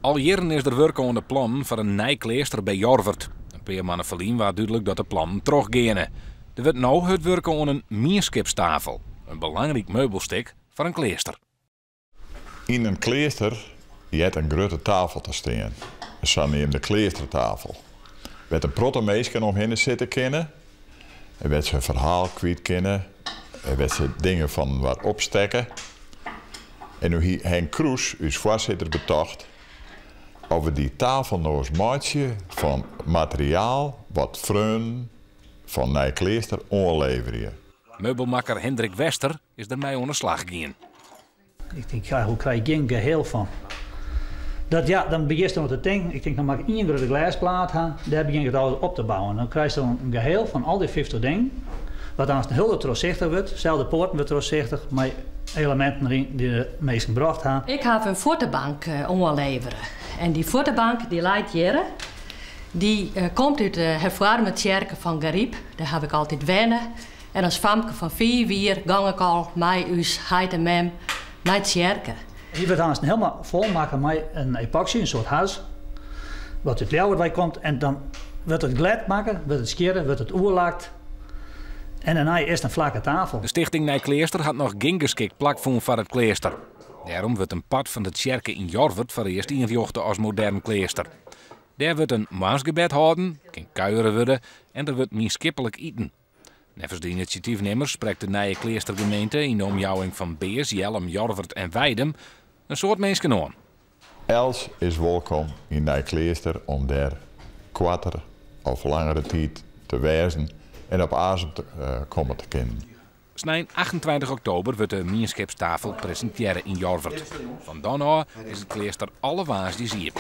Al jaren is er werk aan de plannen voor een nieuw klooster bij Jorvert. Een paar maanden verleden was duidelijk dat de plannen teruggaan. Er wordt nu het werken aan een meerskipstafel. Een belangrijk meubelstuk voor een klooster. In een klooster je een grote tafel te staan. Zo neemt de kloostertafel. Met een protte meisje omheen zitten kennen. En werd zijn verhaal kwijt kennen. En werd ze dingen van wat opstekken. En nu heeft Henk Kroes, uw voorzitter, betocht of we die tafel nou eens maatje van materiaal wat vreun van Nij Klooster onleveren. Meubelmakker Hendrik Wester is ermee aan de slag gegaan. Ik denk, ja, hoe krijg je geen geheel van? Dan begin je met het ding. Ik denk, dan mag ik één grote glasplaat hebben. Daar begin je het al op te bouwen. Dan krijg je een geheel van al die 50 dingen. Wat dan heel doorzichtig wordt. Zelfde poorten wordt doorzichtig. Met elementen erin die de meesten gebracht hebben. Ik heb een voetenbank onleveren. En die voetenbank die leidt hier. Die komt uit de hervormde kerk van Gariep. Daar heb ik altijd wennen. En als famke van 4 jaar gang ik al met us heid en mem naar de kerk. Hier wordt dan helemaal vol maken met een epoxy, een soort has. Wat uit Leeuwarden komt. En dan wordt het glad maken, wordt het scheren, wordt het oerlakt. En dan heb je eerst een vlakke tafel. De stichting Nij Klooster had nog geen geschikt plakvoen voor het klooster. Daarom wordt een pad van de kerk in Jorvert voor eerst ingericht als modern klooster. Daar wordt een maasgebed houden, kan kuieren worden en er wordt meerskippelijk eten. Nevens de initiatiefnemers spreekt de Nije Kloostergemeente in de omjouwing van Beers, Jellem, Jorvert en Weidem een soort mensen aan. Els is welkom in Nij Klooster om daar korter of langere tijd te wezen en op adem te komen te kennen. Snij 28 oktober wordt de meerskipstafel presenteren in Jorvert. Van dan af is het klooster alle waas die zie je.